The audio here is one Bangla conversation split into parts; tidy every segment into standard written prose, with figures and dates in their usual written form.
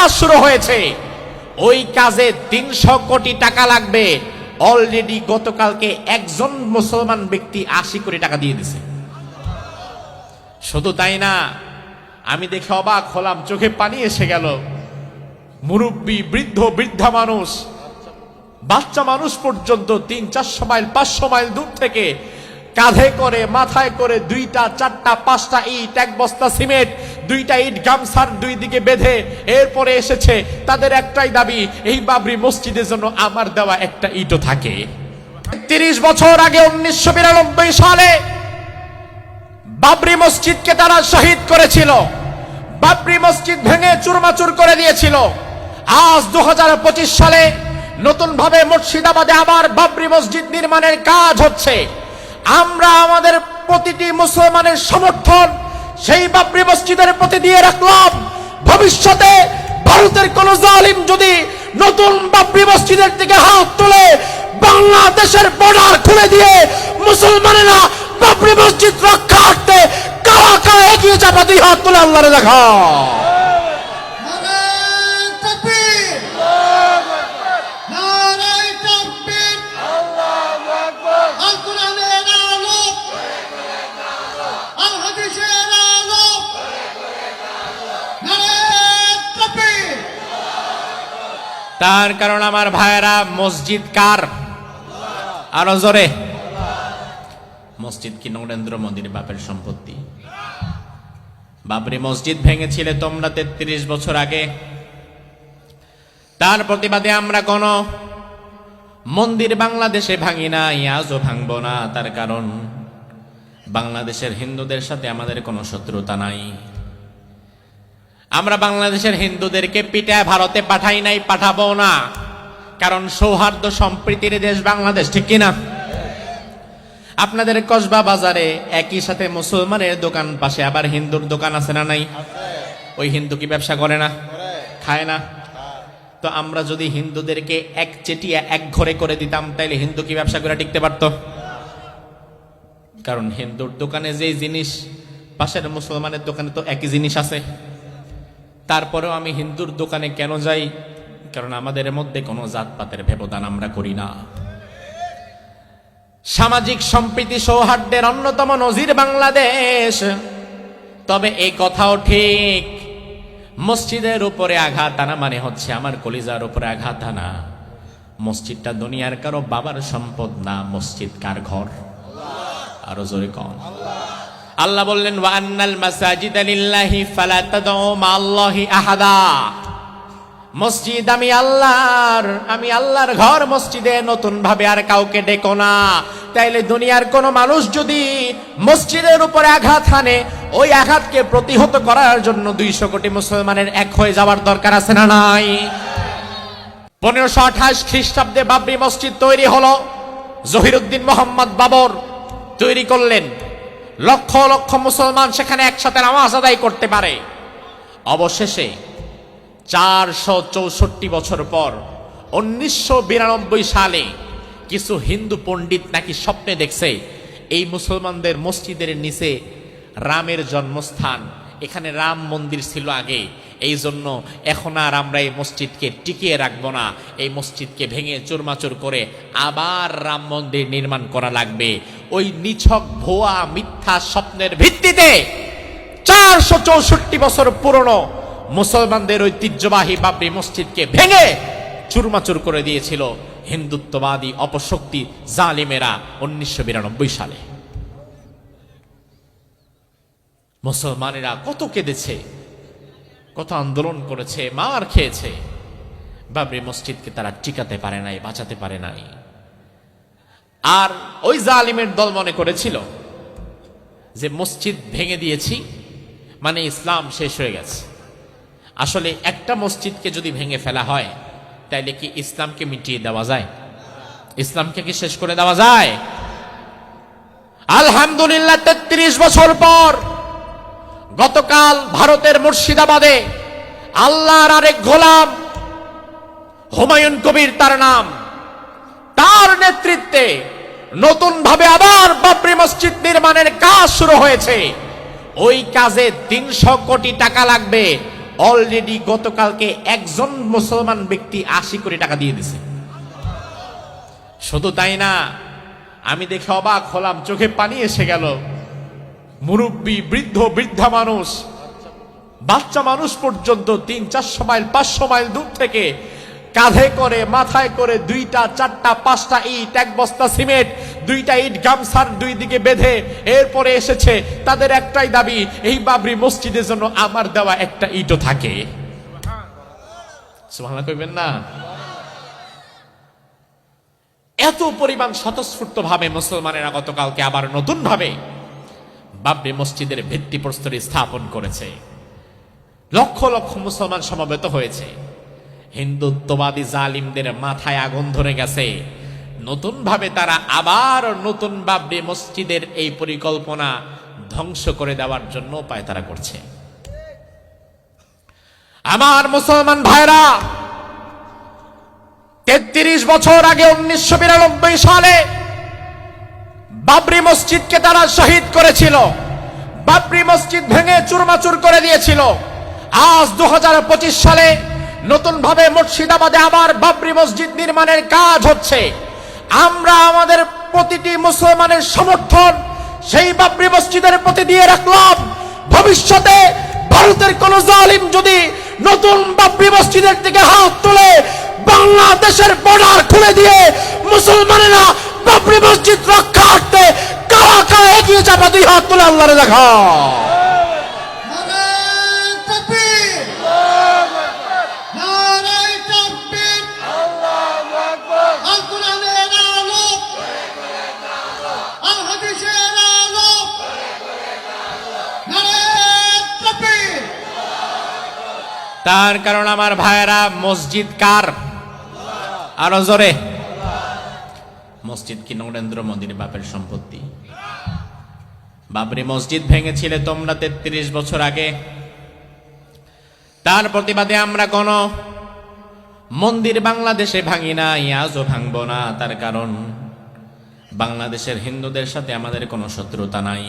কাজ শুরু হয়েছে, ওই কাজে 300 কোটি টাকা লাগবে। অলরেডি গতকালকে একজন মুসলমান ব্যক্তি 80 কোটি টাকা দিয়ে দিছে। শুধু তাই না, আমি দেখে অবাক হলাম, চোখে পানি এসে গেল। মুরব্বী, বৃদ্ধ, বৃদ্ধা মানুষ, বাচ্চা মানুষ পর্যন্ত 300-400 মাইল 500 মাইল দূর থেকে কাঁধে করে, মাথায় করে 2টা 4টা 5টা ইট, 1 বস্তা সিমেন্ট, 2টা ইট গামছার 2 দিকে বেঁধে এরপরে এসেছে। তাদের একটাই দাবি, এই বাবরি মসজিদের জন্য আমার দেওয়া একটা ইটও থাকে। 30 বছর আগে 1992 সালে বাবরি মসজিদকে তারা শহীদ করেছিল, বাবরি মসজিদ ভেঙে চুরমাচুর করে দিয়েছিল। আজ 2025 সালে নতুন ভাবে মুর্শিদাবাদে আবার বাবরি মসজিদ নির্মাণের কাজ হচ্ছে। আমরা আমাদের প্রতিটি মুসলমানের সমর্থন সেই বাবরি মসজিদের প্রতি দিয়ে রাখলাম। ভবিষ্যতে ভারতের কোন জালিম যদি নতুন বাবরি মসজিদের দিকে হাত তুলে, বাংলাদেশের বর্ডার খুলে দিয়ে মুসলমানেরা বাবরি মসজিদ রক্ষার্থে কারা কারা এগিয়ে যাবে, 2 হাত তুলে আল্লাহরে দেখা। তার কারণ আমার ভাইয়েরা, মসজিদ কার? আরো জোরে। মসজিদ কি নরেন্দ্র মোদীর বাপের সম্পত্তি? বাবরি মসজিদ ভেঙেছিলে তোমরা 33 বছর আগে। তার প্রতিবাদে আমরা কোন মন্দির বাংলাদেশে ভাঙি নাই, আজও ভাঙবো না। তার কারণ বাংলাদেশের হিন্দুদের সাথে আমাদের কোনো শত্রুতা নাই। আমরা বাংলাদেশের হিন্দুদেরকে পিটায় ভারতে পাঠাই নাই, পাঠাবো না। কারণ সৌহার্দ্য সম্প্রীতির দেশ বাংলাদেশ, ঠিক কিনা? আপনাদের কসবা বাজারে একই সাথে মুসলমানের দোকান, পাশে আবার হিন্দুর দোকান আছে না নাই? ওই হিন্দু কি ব্যবসা করে না? খায় না? তো আমরা যদি হিন্দুদেরকে এক চেটিয়া এক ঘরে করে দিতাম, তাইলে হিন্দু কি ব্যবসা করে টিকতে পারত? কারণ হিন্দুর দোকানে যে জিনিস, পাশের মুসলমানের দোকানে তো একই জিনিস আছে। তারপরেও আমি হিন্দুর দোকানে কেন যাই? কারণ আমাদের মধ্যে কোনো জাতপাতের ব্যবধান আমরা করি না। সামাজিক সম্প্রীতি সৌহার্দ্যের অন্যতম নজির বাংলাদেশ। তবে এই কথাও ঠিক, মসজিদের উপরে আঘাত আনা মানে হচ্ছে আমার কলিজার উপরে আঘাত আনা। মসজিদটা দুনিয়ার কারো বাবার সম্পদ না, মসজিদ কার ঘর? আরো জোরে কন। আল্লাহ বললেন, ওয়া আন্নাল মাসাজিদা লিল্লাহি ফালা তাদউ মাআল্লাহি আহাদা। মসজিদ আমি আল্লাহর ঘর, মসজিদে নতুন ভাবে আর কাউকে ডেকো না। তাইলে দুনিয়ার কোন মানুষ যদি মসজিদের উপরে আঘাত হানে, ওই আঘাতকে প্রতিহত করার জন্য 200 কোটি মুসলমানের এক হয়ে যাওয়ার দরকার আছে না নাই? 1528 খ্রিস্টাব্দে বাবরি মসজিদ তৈরি হলো। জহিরুদ্দিন মোহাম্মদ বাবর তৈরি করলেন। লক্ষ লক্ষ মুসলমান সেখানে একসাথে নামাজ আদায় করতে পারে। অবশেষে 464 বছর পর 1992 সালে কিছু হিন্দু পণ্ডিত নাকি স্বপ্নে দেখছে এই মুসলমানদের মসজিদের নিচে রামের জন্মস্থান, এখানে রাম মন্দির ছিল আগে, এই জন্য এখন আর আমরা এই মসজিদকে টিকিয়ে রাখবো না, এই মসজিদকে ভেঙে চুরমাচুর করে আবার রাম মন্দির নির্মাণ করা লাগবে। ওই নিছক ভুয়া মিথ্যা স্বপ্নের ভিত্তিতে 464 বছর পুরনো মুসলমানদের ঐতিহ্যবাহী বাবরি মসজিদকে ভেঙে চুরমাচুর করে দিয়েছিল হিন্দুত্ববাদী অপশক্তি জালিমেরা 1992 সালে। মুসলমানেরা কত কেঁদেছে, কত আন্দোলন করেছে, মার খেয়েছে। বাবরি মসজিদকে তারা টিকাতে পারে নাই, বাঁচাতে পারে নাই। আর ওই জালিমের দল মনে করেছিল যে মসজিদ ভেঙে দিয়েছি মানে ইসলাম শেষ হয়ে গেছে। আসলে একটা মসজিদকে যদি ভেঙে ফেলা হয়, তাইলে কি ইসলামকে মিটিয়ে দেওয়া যায়? ইসলামকে কি শেষ করে দেওয়া যায়? আলহামদুলিল্লাহ 33 বছর পর গতকাল ভারতের মুর্শিদাবাদে আল্লাহর আরেক গোলাম হুমায়ুন কবির তার নাম, তার নেতৃত্বে নতুন ভাবে আবার বাবরি মসজিদ নির্মাণের কাজ শুরু হয়েছে। ওই কাজে 300 কোটি টাকা লাগবে। অলরেডি গতকালকে একজন মুসলমান ব্যক্তি 80 কোটি টাকা দিয়ে দিছে। শুধু তাই না, আমি দেখে অবাক হলাম, চোখে পানি এসে গেল। মুরব্বী, বৃদ্ধ, বৃদ্ধা মানুষ, বাচ্চা মানুষ পর্যন্ত 300-400 মাইল 500 মাইল দূর থেকে কাঁধে করে, মাথায় করে 2টা 4টা 5টা ইট, 1 বস্তা সিমেন্ট, 2টা ইট গামছার 2 দিকে বেঁধে এরপরে এসেছে। তাদের একটাই দাবি, এই বাবরি মসজিদের জন্য আমার দেওয়া একটা ইটও থাকে। সুবহানাল্লাহ কইবেন না? এত পরিমাণ স্বতঃস্ফূর্ত ভাবে মুসলমানেরা গতকালকে আবার নতুন ভাবে বাবরি মসজিদের ভিত্তিপ্রস্তর স্থাপন করেছে। লক্ষ লক্ষ মুসলমান সমবেত হয়েছে। হিন্দুত্ববাদী জালিমদের মাথায় আগুন ধরে গেছে। নতুন ভাবে তারা আবার নতুন বাবরি মসজিদের এই পরিকল্পনা ধ্বংস করে দেওয়ার জন্য পায়তারা করছে। আমার মুসলমান ভাইরা, 33 বছর আগে 1992 সালে বাবরি মসজিদকে তারা শহীদ করেছিল। বাবরি মসজিদ ভেঙে চুরমাচুর করে দিয়েছিল। আজ 2025 সালে নতুন ভাবে মুর্শিদাবাদে আবার বাবরি মসজিদ নির্মাণের কাজ হচ্ছে। আমরা আমাদের প্রতিটি মুসলমানের সমর্থন সেই বাবরি মসজিদের প্রতি দিয়ে রাখলাম। ভবিষ্যতে ভারতের কোন জালিম যদি নতুন বাবরি মসজিদের দিকে হাত তুলে, বাংলাদেশের বর্ডার খুলে দিয়ে মুসলমানেরা বাবরি মসজিদ রক্ষার্থে কারা কারা এগিয়ে যাবে, 2 হাত তুলে আল্লাহরে দেখা। তার কারণ আমার ভাইয়েরা, মসজিদ কার? আরো জোরে। মসজিদ কি নরেন্দ্র মোদীর বাপের সম্পত্তি? বাবরি মসজিদ ভেঙেছিলে তোমরা 33 বছর আগে। তার প্রতিবাদে আমরা কোন মন্দির বাংলাদেশে ভাঙি না, আজও ভাঙবো না। তার কারণ বাংলাদেশের হিন্দুদের সাথে আমাদের কোনো শত্রুতা নাই।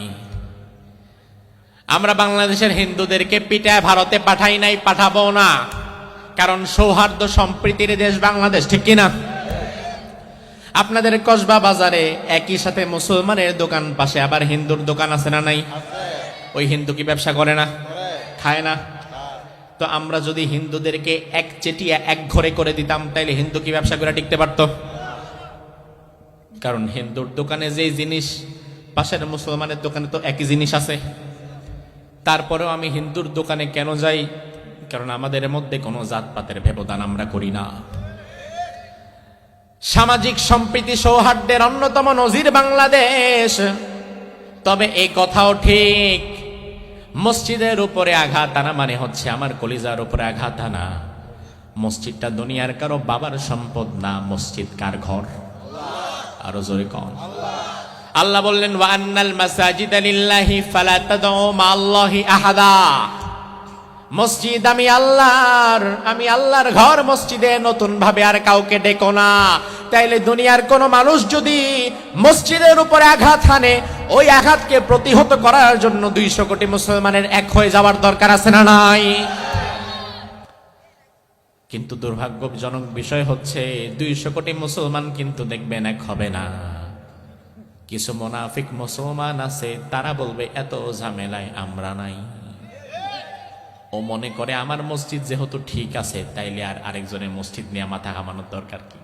আমরা বাংলাদেশের হিন্দুদেরকে পিটায় ভারতে পাঠাই নাই, পাঠাবো না। কারণ সৌহার্দ্য সম্প্রীতির দেশ বাংলাদেশ, ঠিক কিনা? আপনাদের কসবা বাজারে একই সাথে মুসলমানের দোকান, পাশে আবার হিন্দুর দোকান আছে না নাই? ওই হিন্দু কি ব্যবসা করে না? খায় না? তো আমরা যদি হিন্দুদেরকে এক চেটিয়া এক ঘরে করে দিতাম, তাইলে হিন্দু কি ব্যবসা করে টিকতে পারতো? কারণ হিন্দুর দোকানে যে জিনিস, পাশের মুসলমানের দোকানে তো একই জিনিস আছে। তারপরেও আমি হিন্দুর দোকানে কেন যাই? কারণ আমাদের মধ্যে কোনো জাতপাতের ব্যবধান আমরা করি না। সামাজিক সম্প্রীতি সৌহার্দ্যের অন্যতম নজির বাংলাদেশ। তবে এই কথাও ঠিক, মসজিদের উপরে আঘাত আনা মানে হচ্ছে আমার কলিজার উপরে আঘাত আনা। মসজিদটা দুনিয়ার কারো বাবার সম্পদ না। মসজিদ কার ঘর? আরো জোরে কন। আল্লাহ বললেন, ওয়া আন্নাল মাসাজিদা লিল্লাহি ফালা তাদউ মাআল্লাহি আহাদা। মসজিদ আমি আল্লাহর, আমি আল্লাহর ঘর। মসজিদে নতুন ভাবে আর কাউকে ডেকো না। তাইলে দুনিয়ার কোন মানুষ যদি মসজিদের উপরে আঘাত হানে, ওই আঘাতকে প্রতিহত করার জন্য 200 কোটি মুসলমানের এক হয়ে যাওয়ার দরকার আছে না নাই? কিন্তু দুর্ভাগ্যজনক বিষয় হচ্ছে 200 কোটি মুসলমান কিন্তু দেখবেন এক হবে না। কিছু মুনাফিক মুসলমান আছে, তারা বলবে এত ঝামেলায় আমরা নাই। ও মনে করে আমার মসজিদ যেহেতু ঠিক আছে, তাইলে আর আরেকজনের মসজিদ নিয়ে মাথা ঘামানোর দরকার কি?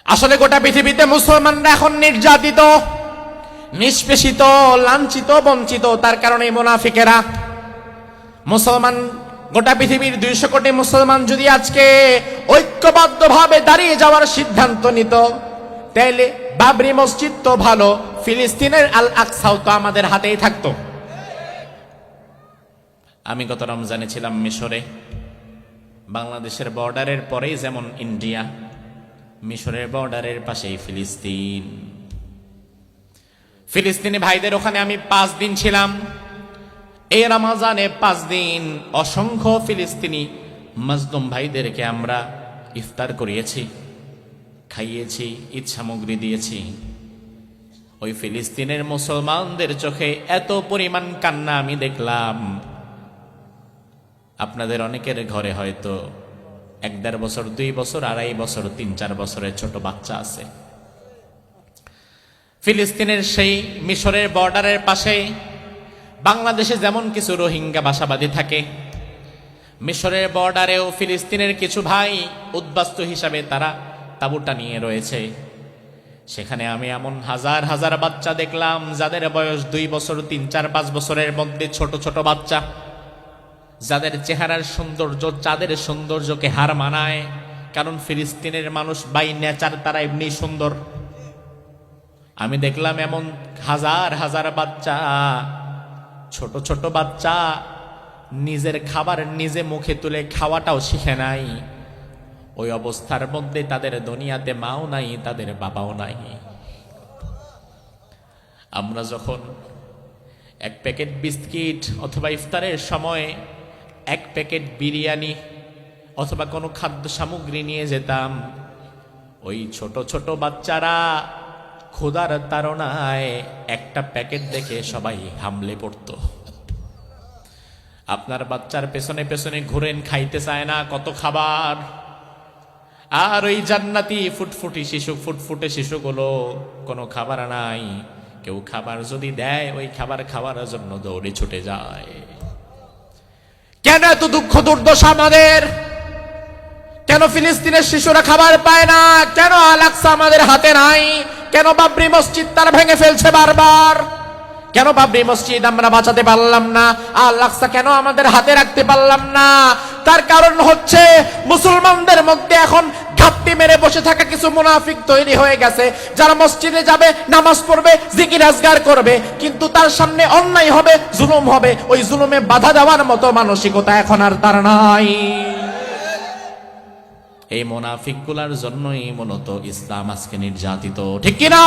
আসলে গোটা পৃথিবীতে মুসলমানরা এখন নির্যাতিত, নিষ্পেষিত, লাঞ্ছিত, বঞ্চিত। তার কারণে মুনাফিকেরা মুসলমান, গোটা পৃথিবীর 200 কোটি মুসলমান যদি আজকে ঐক্যবদ্ধভাবে দাঁড়িয়ে যাওয়ার সিদ্ধান্ত নিত, তাইলে বাবরি মসজিদ তো ভালো, ফিলিস্তিনের আল আকসাও তো আমাদের হাতেই থাকতো। আমি গত রমজানে ছিলাম মিশরে। বাংলাদেশের বর্ডারের পরেই যেমন ইন্ডিয়া, মিশরের বর্ডারের পাশেই ফিলিস্তিন। ফিলিস্তিনি ভাইদের ওখানে আমি 5 দিন ছিলাম। এই রমজানে 5 দিন অসংখ্য ফিলিস্তিনি মাজলুম ভাইদেরকে আমরা ইফতার করিয়েছি, খাইয়েছি, ঈদ সামগ্রী দিয়েছি। ওই ফিলিস্তিনের মুসলমানদের চোখে এত পরিমাণ কান্না আমি দেখলাম, আপনাদের অনেকের ঘরে হয়তো 1-1.5 বছর, 2 বছর, 2.5 বছর, 3-4 বছরের ছোট বাচ্চা আছে। ফিলিস্তিনের সেই মিশরের বর্ডারের পাশে বাংলাদেশে যেমন কিছু রোহিঙ্গা বাসাবাদী থাকে, মিশরের বর্ডারেও ফিলিস্তিনের কিছু ভাই উদ্বাস্তু হিসাবে তারা তাঁবুটা নিয়ে রয়েছে। সেখানে আমি এমন হাজার হাজার বাচ্চা দেখলাম যাদের বয়স 2 বছর, 3, 4, 5 বছরের মধ্যে, ছোট ছোট বাচ্চা, যাদের চেহারার সৌন্দর্য চাঁদের সৌন্দর্যকে হার মানায়। কারণ ফিলিস্তিনের মানুষ বাই নেচার তারা এমনি সুন্দর। আমি দেখলাম এমন হাজার হাজার বাচ্চা, ছোট ছোট বাচ্চা, নিজের খাবার নিজে মুখে তুলে খাওয়াটাও শিখে নাই। ওই অবস্থার মধ্যে তাদের দুনিয়াতে মাও নাই, তাদের বাবাও নাই। আমরা যখন 1 প্যাকেট বিস্কিট অথবা ইফতারের সময় 1 প্যাকেট বিরিয়ানি অথবা কোনো খাদ্য সামগ্রী নিয়ে যেতাম, ওই ছোট ছোট বাচ্চারা ক্ষুধার তাড়নায় একটা প্যাকেট দেখে সবাই হামলে পড়তো। আপনার বাচ্চার পেছনে পেছনে ঘুরেন, খাইতে চায় না কত খাবার। আর ওই জান্নাতি ফুটফুটে শিশুগুলো কোনো খাবার নাই, কেউ খাবার যদি দেয় ওই খাবার খাওয়ার জন্য দৌড়ে ছুটে যায়। কেন এত দুঃখ দুর্দশা আমাদের? কেন ফিলিস্তিনের শিশুরা খাবার পায় না? কেন আল-আকসা আমাদের হাতে নাই? কেন বাবরি মসজিদ তারা ভেঙে ফেলছে বারবার? কেন বাবরি মসজিদ আমরা বাঁচাতে পারলাম না? আল-আকসা কেন আমাদের হাতে রাখতে পারলাম না? তার কারণ হচ্ছে মুসলমানদের মধ্যে এখন ঘাপটি মেরে বসে থাকা কিছু মুনাফিক তৈরি হয়ে গেছে, যারা মসজিদে যাবে, নামাজ পড়বে, জিকির আজগার করবে, কিন্তু তার সামনে অন্যায় হবে, জুলুম হবে, ওই জুলুমে বাধা দেওয়ার মতো মানসিকতা এখন আর তার নাই। এই মুনাফিকগুলার জন্যই মূলত ইসলাম আজকে নির্যাতিত, ঠিক কিনা?